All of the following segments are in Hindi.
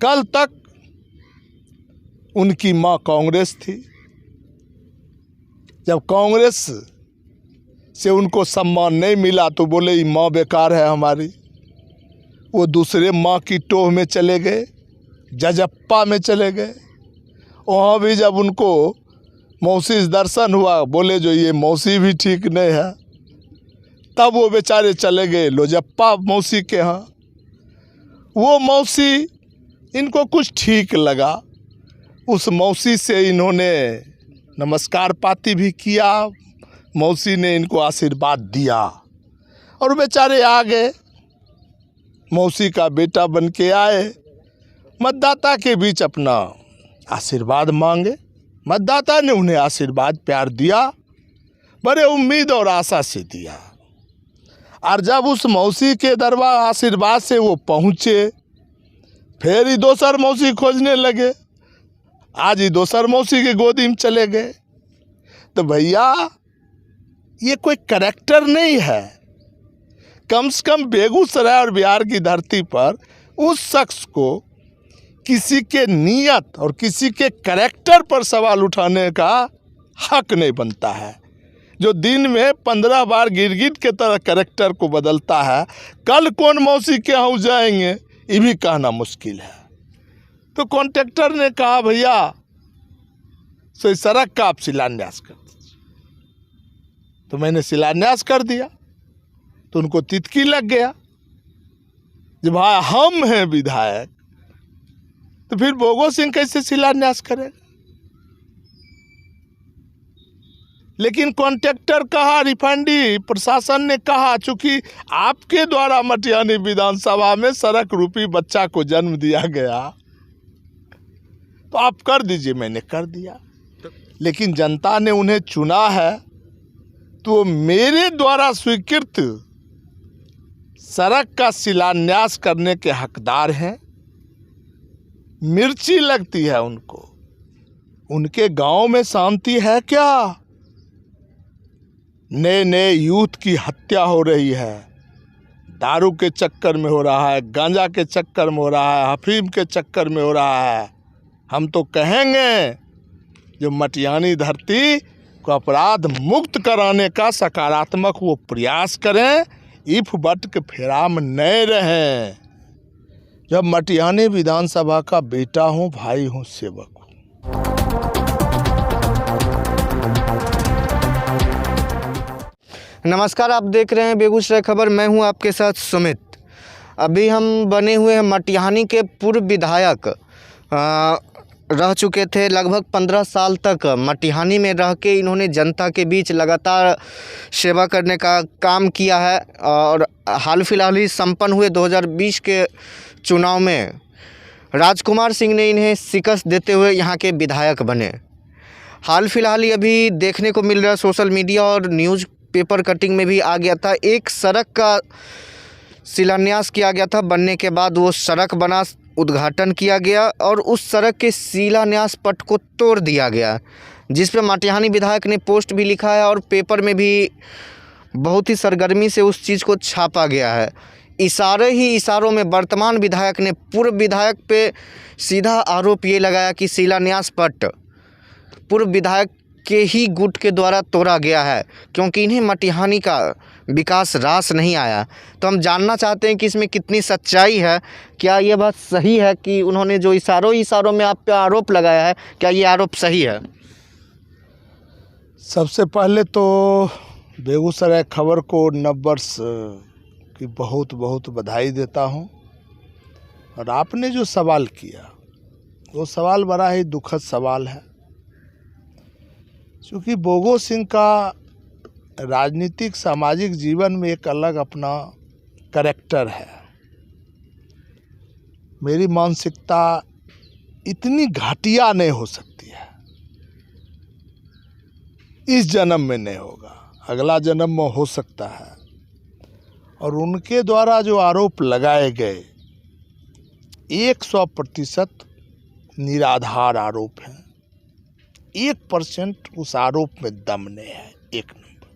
कल तक उनकी माँ कांग्रेस थी। जब कांग्रेस से उनको सम्मान नहीं मिला तो बोले ये माँ बेकार है हमारी। वो दूसरे माँ की टोह में चले गए, जजप्पा में चले गए। वहाँ भी जब उनको मौसी से दर्शन हुआ, बोले जो ये मौसी भी ठीक नहीं है, तब वो बेचारे चले गए लोजप्पा मौसी के यहाँ। वो मौसी इनको कुछ ठीक लगा, उस मौसी से इन्होंने नमस्कार पाती भी किया, मौसी ने इनको आशीर्वाद दिया और बेचारे आ गए। मौसी का बेटा बन के आए, मतदाता के बीच अपना आशीर्वाद मांगे। मतदाता ने उन्हें आशीर्वाद प्यार दिया, बड़े उम्मीद और आशा से दिया। और जब उस मौसी के दरबार आशीर्वाद से वो पहुँचे, फिर ही दोसर मौसी खोजने लगे। आज ही दोसर मौसी की गोदी में चले गए। तो भैया ये कोई करैक्टर नहीं है। कम से कम बेगूसराय और बिहार की धरती पर उस शख्स को किसी के नीयत और किसी के करैक्टर पर सवाल उठाने का हक नहीं बनता है। जो दिन में 15 बार गिरगिट के तरह करैक्टर को बदलता है, कल कौन मौसी के यहाँ जाएंगे ये भी कहना मुश्किल है। तो कॉन्ट्रैक्टर ने कहा भैया तो सड़क का आप शिलान्यास कर दीजिए। तो मैंने शिलान्यास कर दिया तो उनको तितकी लग गया। जब भाई हम हैं विधायक तो फिर भोगो सिंह कैसे शिलान्यास करेगा। लेकिन कॉन्ट्रैक्टर कहा, रिफाइनरी प्रशासन ने कहा चूंकि आपके द्वारा मटिहानी विधानसभा में सड़क रूपी बच्चा को जन्म दिया गया तो आप कर दीजिए। मैंने कर दिया। लेकिन जनता ने उन्हें चुना है तो मेरे द्वारा स्वीकृत सड़क का शिलान्यास करने के हकदार हैं। मिर्ची लगती है उनको। उनके गांव में शांति है क्या? नए नए यूथ की हत्या हो रही है, दारू के चक्कर में हो रहा है, गांजा के चक्कर में हो रहा है, अफीम के चक्कर में हो रहा है। हम तो कहेंगे जो मटिहानी धरती को अपराध मुक्त कराने का सकारात्मक वो प्रयास करें, इफ बट के फेरा में नहीं रहें। जब मटिहानी विधानसभा का बेटा हूँ, भाई हूँ, सेवक हूँ। नमस्कार, आप देख रहे हैं बेगूसराय खबर। मैं हूं आपके साथ सुमित। अभी हम बने हुए हैं मटिहानी के पूर्व विधायक रह चुके थे। लगभग 15 साल तक मटिहानी में रह के इन्होंने जनता के बीच लगातार सेवा करने का काम किया है और हाल फिलहाल ही संपन्न हुए 2020 के चुनाव में राजकुमार सिंह ने इन्हें शिकस्त देते हुए यहाँ के विधायक बने। हाल फिलहाल ही अभी देखने को मिल रहा है, सोशल मीडिया और न्यूज़ पेपर कटिंग में भी आ गया था, एक सड़क का शिलान्यास किया गया था। बनने के बाद वो सड़क बना, उद्घाटन किया गया और उस सड़क के शिलान्यास पट को तोड़ दिया गया, जिस पे मटिहानी विधायक ने पोस्ट भी लिखा है और पेपर में भी बहुत ही सरगर्मी से उस चीज़ को छापा गया है। इशारे ही इशारों में वर्तमान विधायक ने पूर्व विधायक पे सीधा आरोप ये लगाया कि शिलान्यास पट पूर्व विधायक के ही गुट के द्वारा तोड़ा गया है, क्योंकि इन्हें मटिहानी का विकास रास नहीं आया। तो हम जानना चाहते हैं कि इसमें कितनी सच्चाई है। क्या ये बात सही है कि उन्होंने जो इशारों में आप पे आरोप लगाया है, क्या ये आरोप सही है? सबसे पहले तो बेगूसराय खबर को नववर्ष की बहुत बहुत बधाई देता हूं। और आपने जो सवाल किया वो सवाल बड़ा ही दुखद सवाल है, क्योंकि भोगो सिंह का राजनीतिक सामाजिक जीवन में एक अलग अपना करैक्टर है। मेरी मानसिकता इतनी घटिया नहीं हो सकती है, इस जन्म में नहीं होगा, अगला जन्म में हो सकता है। और उनके द्वारा जो आरोप लगाए गए 100% निराधार आरोप हैं। 1% उस आरोप में दम नहीं है, एक नंबर।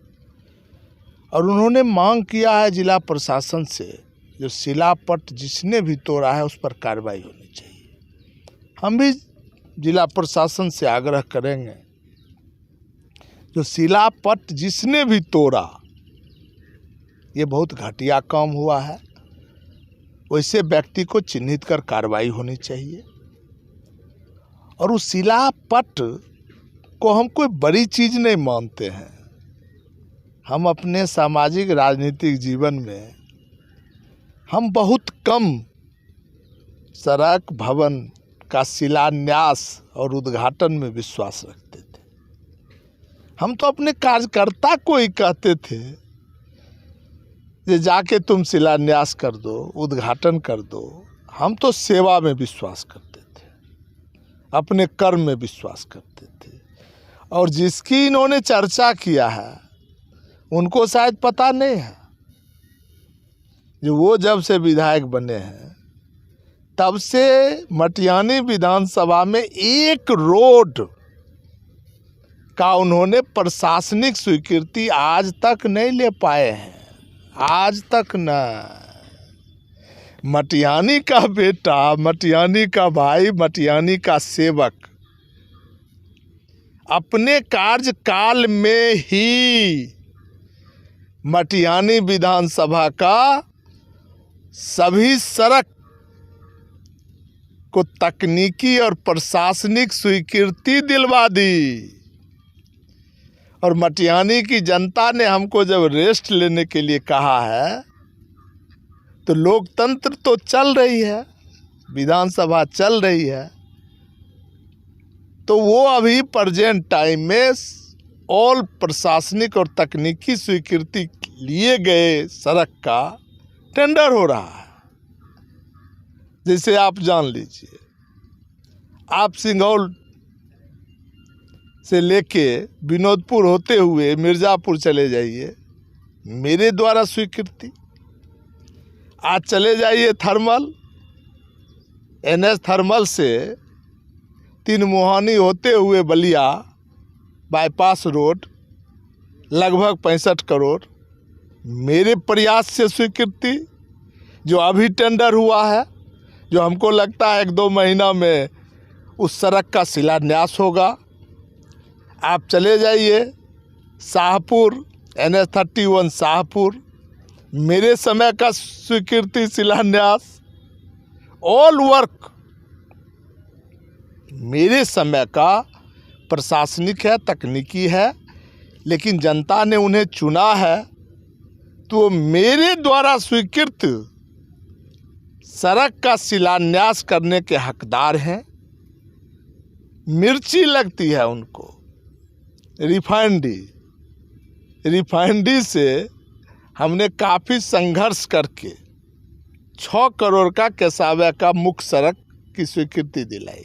और उन्होंने मांग किया है जिला प्रशासन से, जो शिलापट जिसने भी तोड़ा है उस पर कार्रवाई होनी चाहिए। हम भी जिला प्रशासन से आग्रह करेंगे, जो शिलापट जिसने भी तोड़ा ये बहुत घटिया काम हुआ है, वैसे व्यक्ति को चिन्हित कर कार्रवाई होनी चाहिए। और उस शिलापट को हम कोई बड़ी चीज़ नहीं मानते हैं। हम अपने सामाजिक राजनीतिक जीवन में हम बहुत कम सड़क भवन का शिलान्यास और उद्घाटन में विश्वास रखते थे। हम तो अपने कार्यकर्ता को ही कहते थे कि जाके तुम शिलान्यास कर दो, उद्घाटन कर दो। हम तो सेवा में विश्वास करते थे, अपने कर्म में विश्वास करते थे। और जिसकी इन्होंने चर्चा किया है उनको शायद पता नहीं है, जो वो जब से विधायक बने हैं तब से मटियानी विधानसभा में एक रोड का उन्होंने प्रशासनिक स्वीकृति आज तक नहीं ले पाए हैं, आज तक न। मटियानी का बेटा, मटियानी का भाई, मटियानी का सेवक अपने कार्यकाल में ही मटियानी विधानसभा का सभी सड़क को तकनीकी और प्रशासनिक स्वीकृति दिलवा दी। और मटियानी की जनता ने हमको जब रेस्ट लेने के लिए कहा है तो लोकतंत्र तो चल रही है, विधानसभा चल रही है, तो वो अभी प्रेजेंट टाइम में ऑल प्रशासनिक और तकनीकी स्वीकृति लिए गए सड़क का टेंडर हो रहा है। जैसे आप जान लीजिए, आप सिंघौल से लेके विनोदपुर होते हुए मिर्ज़ापुर चले जाइए, मेरे द्वारा स्वीकृति। आज चले जाइए थर्मल, NH थर्मल से 3 मोहानी होते हुए बलिया बाईपास रोड लगभग 65 करोड़ मेरे प्रयास से स्वीकृति, जो अभी टेंडर हुआ है, जो हमको लगता है 1-2 महीना में उस सड़क का शिलान्यास होगा। आप चले जाइए शाहपुर, NH 31 शाहपुर, मेरे समय का स्वीकृति शिलान्यास। ऑल वर्क मेरे समय का प्रशासनिक है, तकनीकी है, लेकिन जनता ने उन्हें चुना है तो मेरे द्वारा स्वीकृत सड़क का शिलान्यास करने के हकदार हैं। मिर्ची लगती है उनको, रिफाइनरी से हमने काफ़ी संघर्ष करके 6 करोड़ का केसावा का मुख्य सड़क की स्वीकृति दिलाई।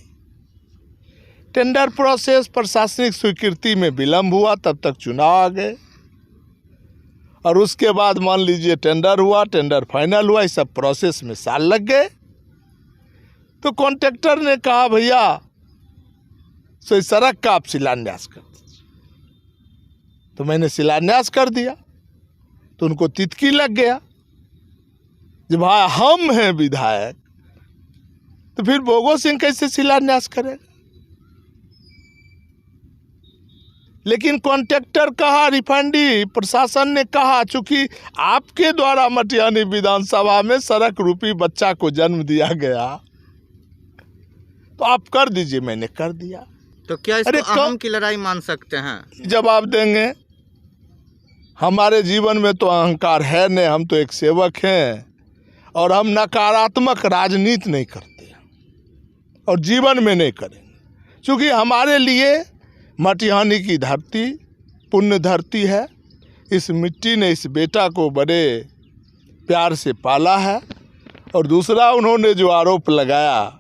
टेंडर प्रोसेस, प्रशासनिक स्वीकृति में विलम्ब हुआ, तब तक चुनाव आ गए और उसके बाद मान लीजिए टेंडर हुआ, टेंडर फाइनल हुआ, इस सब प्रोसेस में साल लग गए। तो कॉन्ट्रैक्टर ने कहा भैया सो इस सड़क का आप शिलान्यास कर दीजिए, तो मैंने शिलान्यास कर दिया। तो उनको तितकी लग गया, जब भाई हम हैं विधायक तो फिर भोगो सिंह कैसे शिलान्यास करेगा। लेकिन कॉन्ट्रैक्टर कहा, रिफाइनरी प्रशासन ने कहा, चूंकि आपके द्वारा मटियानी विधानसभा में सड़क रूपी बच्चा को जन्म दिया गया तो आप कर दीजिए। मैंने कर दिया। तो क्या इसको अहम की लड़ाई मान सकते हैं? जवाब देंगे, हमारे जीवन में तो अहंकार है नहीं, हम तो एक सेवक हैं और हम नकारात्मक राजनीति नहीं करते और जीवन में नहीं करेंगे। क्योंकि हमारे लिए मटिहानी की धरती पुण्य धरती है। इस मिट्टी ने इस बेटा को बड़े प्यार से पाला है। और दूसरा, उन्होंने जो आरोप लगाया,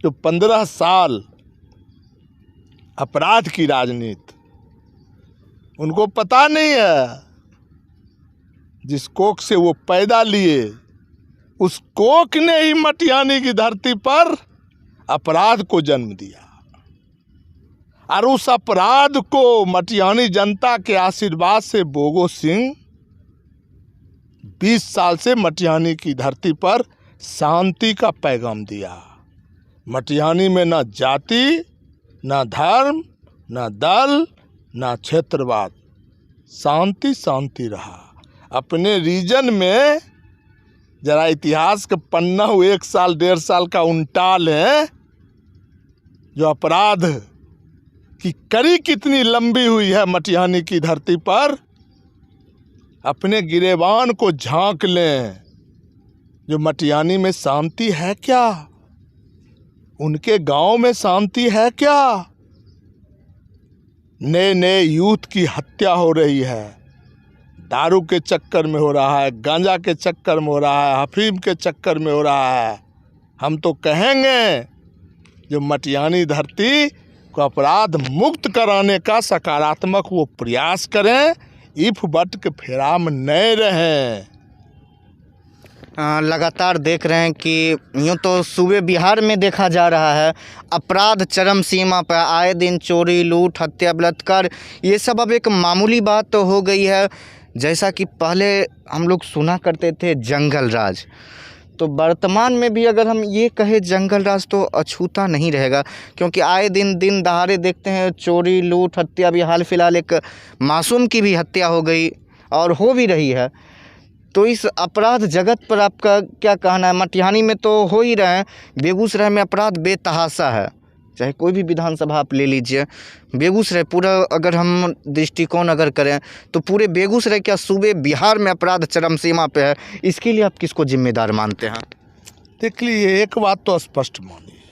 जो 15 साल अपराध की राजनीति, उनको पता नहीं है जिस कोख से वो पैदा लिए उस कोख ने ही मटिहानी की धरती पर अपराध को जन्म दिया। और उस अपराध को मटिहानी जनता के आशीर्वाद से भोगो सिंह 20 साल से मटिहानी की धरती पर शांति का पैगाम दिया। मटिहानी में ना जाति, ना धर्म, ना दल, ना क्षेत्रवाद, शांति शांति रहा। अपने रीजन में जरा इतिहास के पन्ना 1 साल 1.5 साल का उल्टा लें, जो अपराध की कड़ी कितनी लंबी हुई है मटिहानी की धरती पर, अपने गिरेबान को झांक लें। जो मटिहानी में शांति है क्या? उनके गांव में शांति है क्या? नए नए यूथ की हत्या हो रही है, दारू के चक्कर में हो रहा है, गांजा के चक्कर में हो रहा है, अफीम के चक्कर में हो रहा है। हम तो कहेंगे जो मटिहानी धरती को अपराध मुक्त कराने का सकारात्मक वो प्रयास करें, इफ बट के फेरा में नहीं रहें। लगातार देख रहे हैं कि यूँ तो सूबे बिहार में देखा जा रहा है अपराध चरम सीमा पर, आए दिन चोरी, लूट, हत्या, बलात्कार, ये सब अब एक मामूली बात तो हो गई है। जैसा कि पहले हम लोग सुना करते थे जंगल राज, तो वर्तमान में भी अगर हम ये कहें जंगल राज तो अछूता नहीं रहेगा, क्योंकि आए दिन दहाड़े देखते हैं चोरी, लूट, हत्या। अभी हाल फिलहाल एक मासूम की भी हत्या हो गई और हो भी रही है। तो इस अपराध जगत पर आपका क्या कहना है? मटिहानी में तो हो ही रहे हैं, बेगूसराय में अपराध बेतहाशा है। चाहे कोई भी विधानसभा आप ले लीजिए, बेगूसराय पूरा अगर हम दृष्टिकोण अगर करें तो पूरे बेगूसराय क्या सूबे बिहार में अपराध चरम सीमा पे है। इसके लिए आप किसको जिम्मेदार मानते हैं? देख लीजिए, एक बात तो स्पष्ट मानिए,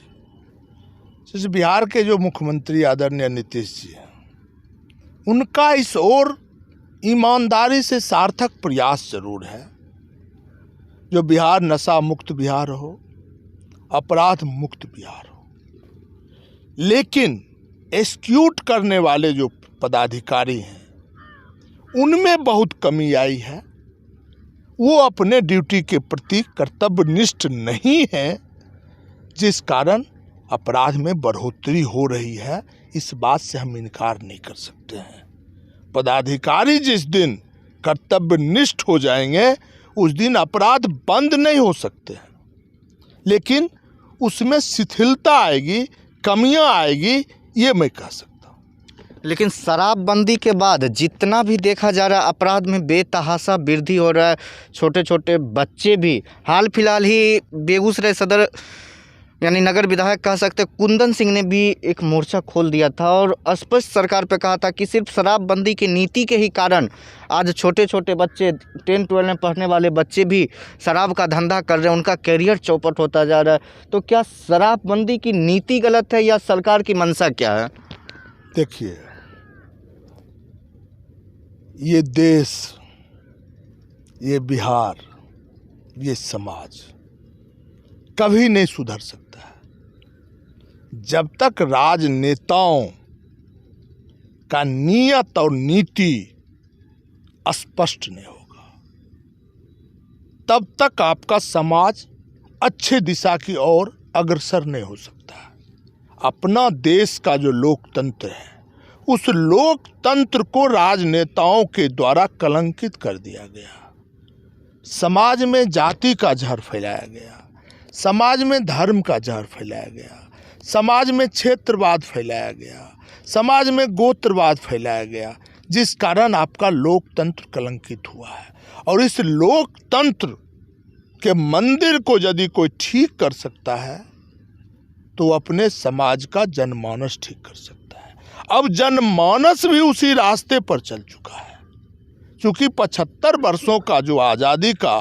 जैसे बिहार के जो मुख्यमंत्री आदरणीय नीतीश जी हैं, उनका इस ओर ईमानदारी से सार्थक प्रयास जरूर है, जो बिहार नशा मुक्त बिहार हो, अपराध मुक्त बिहार हो। लेकिन एक्सिक्यूट करने वाले जो पदाधिकारी हैं उनमें बहुत कमी आई है। वो अपने ड्यूटी के प्रति कर्तव्यनिष्ठ नहीं है, जिस कारण अपराध में बढ़ोतरी हो रही है। इस बात से हम इनकार नहीं कर सकते हैं। पदाधिकारी जिस दिन कर्तव्यनिष्ठ हो जाएंगे उस दिन अपराध बंद नहीं हो सकते हैं, लेकिन उसमें शिथिलता आएगी, कमियां आएगी, ये मैं कह सकता हूँ। लेकिन शराबबंदी के बाद जितना भी देखा जा रहा है अपराध में बेतहाशा वृद्धि हो रहा है। छोटे छोटे बच्चे भी, हाल फिलहाल ही बेगूसराय सदर यानी नगर विधायक कह सकते कुंदन सिंह ने भी एक मोर्चा खोल दिया था और स्पष्ट सरकार पे कहा था कि सिर्फ शराबबंदी की नीति के ही कारण आज छोटे छोटे बच्चे 10-12 में पढ़ने वाले बच्चे भी शराब का धंधा कर रहे हैं, उनका करियर चौपट होता जा रहा है। तो क्या शराबबंदी की नीति गलत है या सरकार की मंशा क्या है? देखिए, ये देश, ये बिहार, ये समाज कभी नहीं सुधर सकता है जब तक राजनेताओं का नियत और नीति स्पष्ट नहीं होगा। तब तक आपका समाज अच्छे दिशा की ओर अग्रसर नहीं हो सकता है। अपना देश का जो लोकतंत्र है, उस लोकतंत्र को राजनेताओं के द्वारा कलंकित कर दिया गया। समाज में जाति का जहर फैलाया गया, समाज में धर्म का जहर फैलाया गया, समाज में क्षेत्रवाद फैलाया गया, समाज में गोत्रवाद फैलाया गया, जिस कारण आपका लोकतंत्र कलंकित हुआ है। और इस लोकतंत्र के मंदिर को यदि कोई ठीक कर सकता है तो अपने समाज का जनमानस ठीक कर सकता है। अब जनमानस भी उसी रास्ते पर चल चुका है। क्योंकि 75 वर्षों का जो आज़ादी का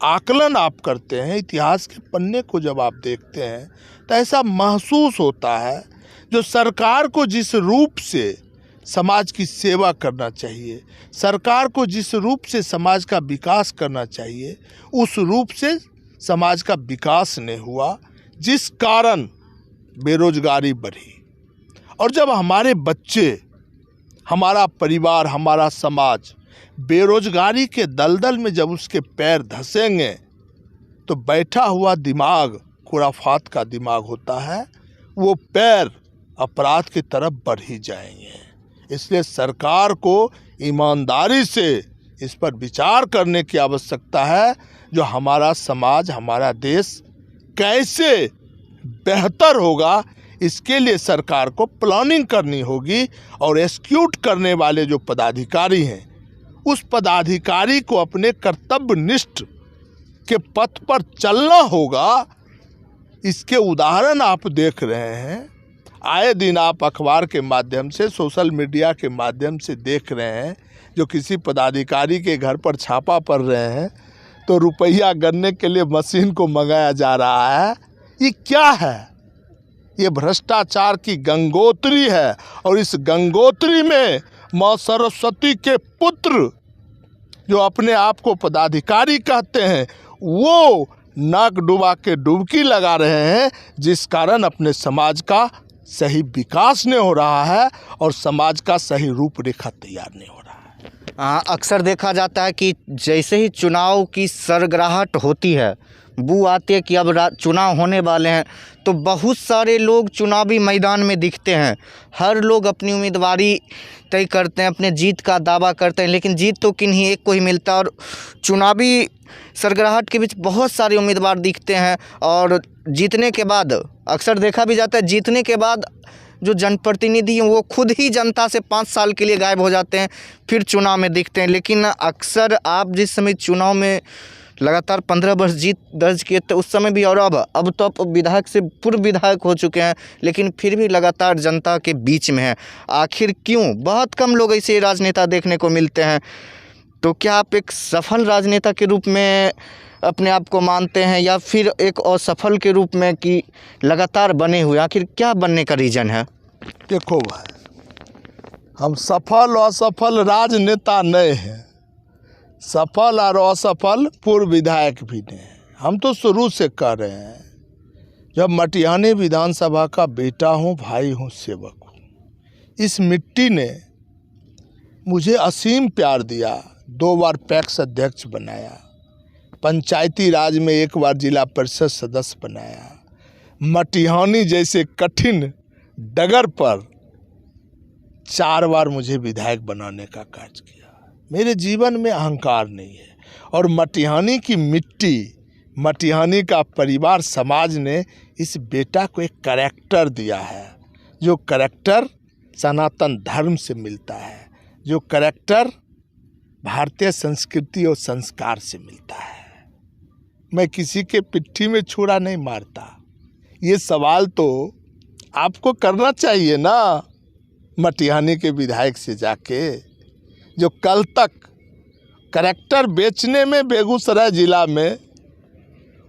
आकलन आप करते हैं, इतिहास के पन्ने को जब आप देखते हैं तो ऐसा महसूस होता है जो सरकार को जिस रूप से समाज की सेवा करना चाहिए, सरकार को जिस रूप से समाज का विकास करना चाहिए, उस रूप से समाज का विकास नहीं हुआ, जिस कारण बेरोजगारी बढ़ी। और जब हमारे बच्चे, हमारा परिवार, हमारा समाज बेरोजगारी के दलदल में जब उसके पैर धंसेंगे तो बैठा हुआ दिमाग खुराफात का दिमाग होता है, वो पैर अपराध की तरफ बढ़ ही जाएंगे। इसलिए सरकार को ईमानदारी से इस पर विचार करने की आवश्यकता है, जो हमारा समाज, हमारा देश कैसे बेहतर होगा, इसके लिए सरकार को प्लानिंग करनी होगी और एग्जीक्यूट करने वाले जो पदाधिकारी हैं उस पदाधिकारी को अपने कर्तव्यनिष्ठ के पथ पर चलना होगा। इसके उदाहरण आप देख रहे हैं, आए दिन आप अखबार के माध्यम से, सोशल मीडिया के माध्यम से देख रहे हैं, जो किसी पदाधिकारी के घर पर छापा पड़ रहे हैं तो रुपया गणने के लिए मशीन को मंगाया जा रहा है। ये क्या है? ये भ्रष्टाचार की गंगोत्री है और इस गंगोत्री में माँ सरस्वती के पुत्र जो अपने आप को पदाधिकारी कहते हैं वो नाक डुबा के डुबकी लगा रहे हैं, जिस कारण अपने समाज का सही विकास नहीं हो रहा है और समाज का सही रूपरेखा तैयार नहीं हो रहा है। अक्सर देखा जाता है कि जैसे ही चुनाव की सरगराहट होती है, बू आती है कि अब चुनाव होने वाले हैं, तो बहुत सारे लोग चुनावी मैदान में दिखते हैं। हर लोग अपनी उम्मीदवारी तय करते हैं, अपने जीत का दावा करते हैं, लेकिन जीत तो किन्हीं एक को ही मिलता है। और चुनावी सरगराहट के बीच बहुत सारे उम्मीदवार दिखते हैं और जीतने के बाद अक्सर देखा भी जाता है, जीतने के बाद जो जनप्रतिनिधि हैं वो खुद ही जनता से 5 साल के लिए गायब हो जाते हैं, फिर चुनाव में दिखते हैं। लेकिन अक्सर आप जिस समय चुनाव में लगातार 15 वर्ष जीत दर्ज किए थे उस समय भी, और अब तो आप विधायक से पूर्व विधायक हो चुके हैं, लेकिन फिर भी लगातार जनता के बीच में हैं। आखिर क्यों? बहुत कम लोग ऐसे राजनेता देखने को मिलते हैं। तो क्या आप एक सफल राजनेता के रूप में अपने आप को मानते हैं या फिर एक असफल के रूप में कि लगातार बने हुए? आखिर क्या बनने का रीज़न है? देखो भाई, हम सफल और असफल राजनेता नहीं हैं, सफल और असफल पूर्व विधायक भी नहीं हैं। हम तो शुरू से कह रहे हैं, जब मटिहानी विधानसभा का बेटा हूँ, भाई हूँ, सेवक हूँ। इस मिट्टी ने मुझे असीम प्यार दिया, 2 बार पैक्स अध्यक्ष बनाया, पंचायती राज में 1 बार जिला परिषद सदस्य बनाया, मटिहानी जैसे कठिन डगर पर 4 बार मुझे विधायक बनाने का कार्य किया। मेरे जीवन में अहंकार नहीं है और मटिहानी की मिट्टी, मटिहानी का परिवार, समाज ने इस बेटा को एक करैक्टर दिया है, जो करैक्टर सनातन धर्म से मिलता है, जो करैक्टर भारतीय संस्कृति और संस्कार से मिलता है। मैं किसी के पिट्ठी में छुरा नहीं मारता। ये सवाल तो आपको करना चाहिए ना मटिहानी के विधायक से जाके, जो कल तक करैक्टर बेचने में बेगूसराय जिला में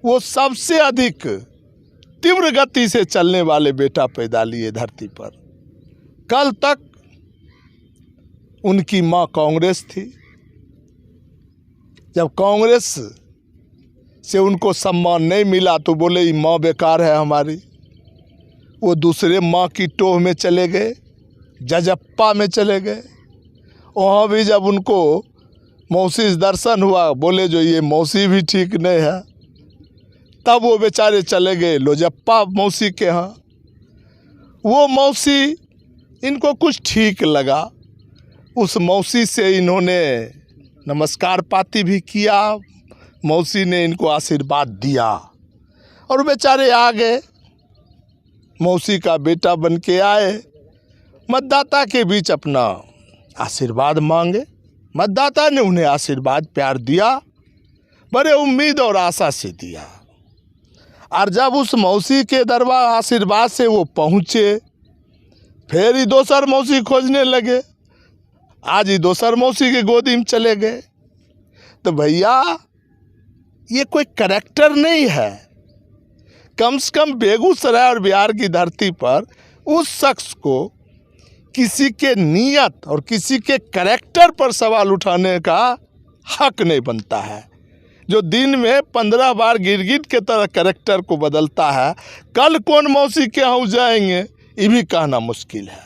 वो सबसे अधिक तीव्र गति से चलने वाले बेटा पैदा लिए धरती पर। कल तक उनकी माँ कांग्रेस थी, जब कांग्रेस से उनको सम्मान नहीं मिला तो बोले ये माँ बेकार है हमारी, वो दूसरे माँ की टोह में चले गए, जजप्पा में चले गए। वहाँ भी जब उनको मौसी से दर्शन हुआ, बोले जो ये मौसी भी ठीक नहीं है, तब वो बेचारे चले गए लोजप्पा मौसी के यहाँ। वो मौसी इनको कुछ ठीक लगा, उस मौसी से इन्होंने नमस्कार पाती भी किया, मौसी ने इनको आशीर्वाद दिया और बेचारे आ गए, मौसी का बेटा बन के आए, मतदाता के बीच अपना आशीर्वाद मांगे। मतदाता ने उन्हें आशीर्वाद प्यार दिया, बड़े उम्मीद और आशा से दिया। और जब उस मौसी के दरबार आशीर्वाद से वो पहुँचे, फिर ही दोसर मौसी खोजने लगे, आज ही दोसर मौसी के गोदी में चले गए। तो भैया ये कोई करैक्टर नहीं है। कम से कम बेगूसराय और बिहार की धरती पर उस शख्स को किसी के नीयत और किसी के करैक्टर पर सवाल उठाने का हक नहीं बनता है। जो दिन में 15 बार गिरगिट के तरह करैक्टर को बदलता है, कल कौन मौसी के यहाँ जाएंगे ये भी कहना मुश्किल है।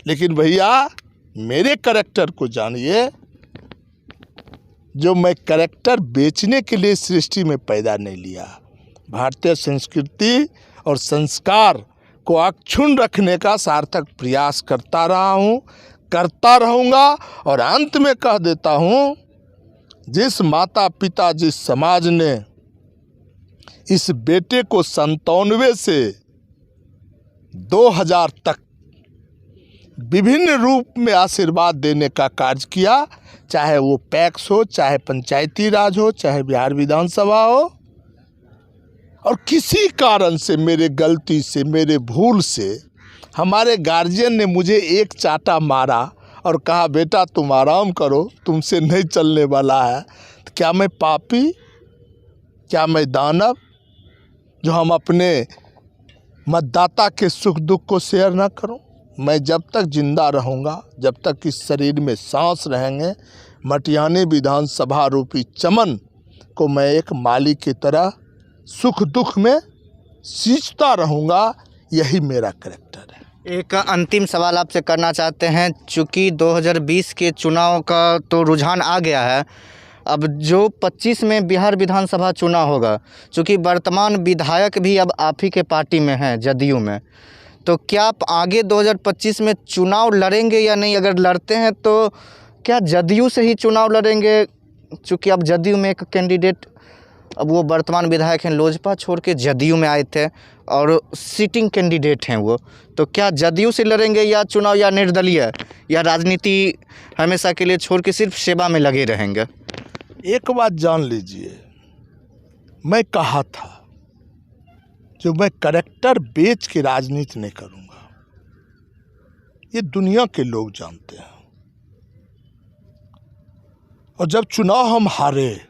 लेकिन भैया मेरे करैक्टर को जानिए, जो मैं करैक्टर बेचने के लिए सृष्टि में पैदा नहीं लिया। भारतीय संस्कृति और संस्कार को अक्षुण्ण रखने का सार्थक प्रयास करता रहा हूँ, करता रहूँगा। और अंत में कह देता हूँ, जिस माता पिता, जिस समाज ने इस बेटे को 97 से 2000 तक विभिन्न रूप में आशीर्वाद देने का कार्य किया, चाहे वो पैक्स हो, चाहे पंचायती राज हो, चाहे बिहार विधानसभा हो। और किसी कारण से, मेरे गलती से, मेरे भूल से हमारे गार्जियन ने मुझे एक चाटा मारा और कहा बेटा तुम आराम करो, तुमसे नहीं चलने वाला है। तो क्या मैं पापी, क्या मैं दानव जो हम अपने मतदाता के सुख दुख को शेयर ना करूं? मैं जब तक जिंदा रहूंगा, जब तक इस शरीर में सांस रहेंगे, मटिहानी विधानसभा रूपी चमन को मैं एक माली की तरह सुख दुख में सींचता रहूंगा। यही मेरा करैक्टर है। एक अंतिम सवाल आपसे करना चाहते हैं, चूँकि 2020 के चुनाव का तो रुझान आ गया है, अब जो 25 में बिहार विधानसभा चुनाव होगा, चूँकि वर्तमान विधायक भी अब आप ही के पार्टी में हैं, जदयू में, तो क्या आप आगे 2025 में चुनाव लड़ेंगे या नहीं? अगर लड़ते हैं तो क्या जदयू से ही चुनाव लड़ेंगे? चूँकि अब जदयू में एक कैंडिडेट, अब वो वर्तमान विधायक हैं, लोजपा छोड़ के जदयू में आए थे और सिटिंग कैंडिडेट हैं वो, तो क्या जदयू से लड़ेंगे या चुनाव, या निर्दलीय, या राजनीति हमेशा के लिए छोड़ के सिर्फ सेवा में लगे रहेंगे? एक बात जान लीजिए, मैं कहा था जो मैं करैक्टर बेच के राजनीति नहीं करूंगा, ये दुनिया के लोग जानते हैं। और जब चुनाव हम हारे,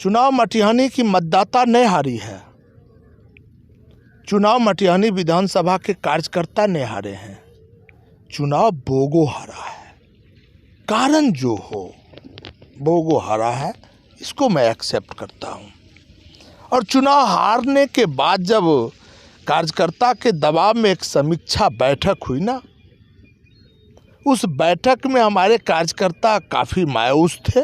चुनाव मटिहानी की मतदाता नहीं हारी है, चुनाव मटिहानी विधानसभा के कार्यकर्ता ने हारे हैं, चुनाव बोगो हारा है। कारण जो हो, बोगो हारा है, इसको मैं एक्सेप्ट करता हूं। और चुनाव हारने के बाद जब कार्यकर्ता के दबाव में एक समीक्षा बैठक हुई ना, उस बैठक में हमारे कार्यकर्ता काफ़ी मायूस थे।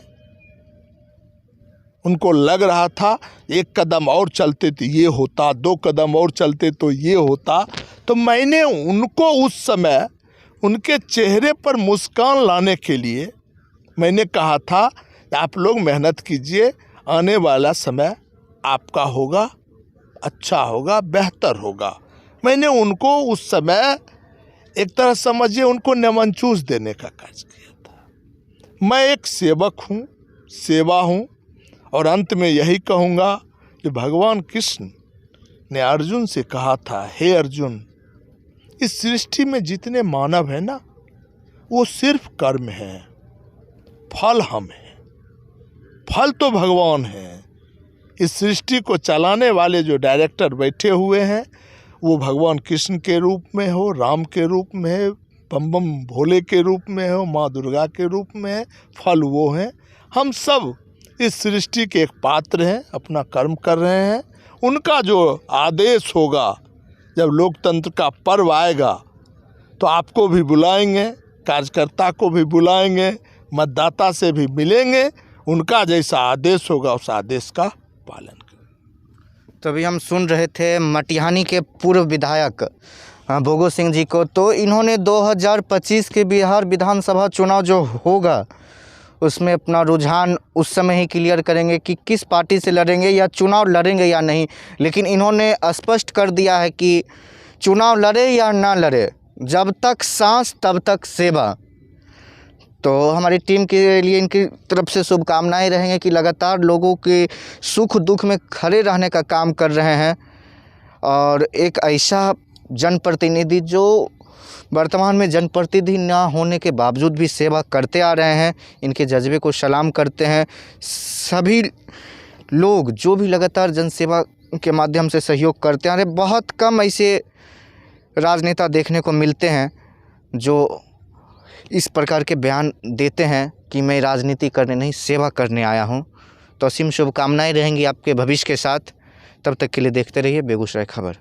उनको लग रहा था एक कदम और चलते तो ये होता, 2 कदम और चलते तो ये होता। तो मैंने उनको उस समय उनके चेहरे पर मुस्कान लाने के लिए मैंने कहा था आप लोग मेहनत कीजिए, आने वाला समय आपका होगा, अच्छा होगा, बेहतर होगा। मैंने उनको उस समय एक तरह समझिए उनको नमनचूस देने का कार्य किया था। मैं एक सेवक हूँ, सेवा हूँ, और अंत में यही कहूँगा कि भगवान कृष्ण ने अर्जुन से कहा था, हे अर्जुन, इस सृष्टि में जितने मानव हैं ना, वो सिर्फ कर्म है, फल हम हैं। फल तो भगवान हैं। इस सृष्टि को चलाने वाले जो डायरेक्टर बैठे हुए हैं, वो भगवान कृष्ण के रूप में हो, राम के रूप में है, बम बम भोले के रूप में हो, माँ दुर्गा के रूप में है, फल वो हैं। हम सब इस सृष्टि के एक पात्र हैं, अपना कर्म कर रहे हैं। उनका जो आदेश होगा, जब लोकतंत्र का पर्व आएगा, तो आपको भी बुलाएंगे, कार्यकर्ता को भी बुलाएंगे, मतदाता से भी मिलेंगे, उनका जैसा आदेश होगा उस आदेश का पालन करें। तो अभी हम सुन रहे थे मटिहानी के पूर्व विधायक भोगो सिंह जी को। तो इन्होंने 2025 के बिहार विधानसभा चुनाव जो होगा उसमें अपना रुझान उस समय ही क्लियर करेंगे कि किस पार्टी से लड़ेंगे या चुनाव लड़ेंगे या नहीं। लेकिन इन्होंने स्पष्ट कर दिया है कि चुनाव लड़े या ना लड़े, जब तक सांस तब तक सेवा। तो हमारी टीम के लिए इनकी तरफ से शुभकामनाएं रहेंगे कि लगातार लोगों के सुख दुख में खड़े रहने का काम कर रहे हैं, और एक ऐसा जनप्रतिनिधि जो वर्तमान में जनप्रतिनिधि ना होने के बावजूद भी सेवा करते आ रहे हैं, इनके जज्बे को सलाम करते हैं। सभी लोग जो भी लगातार जनसेवा के माध्यम से सहयोग करते आ रहे, बहुत कम ऐसे राजनेता देखने को मिलते हैं जो इस प्रकार के बयान देते हैं कि मैं राजनीति करने नहीं, सेवा करने आया हूं। तो असीम शुभकामनाएं रहेंगी आपके भविष्य के साथ। तब तक के लिए देखते रहिए बेगूसराय खबर।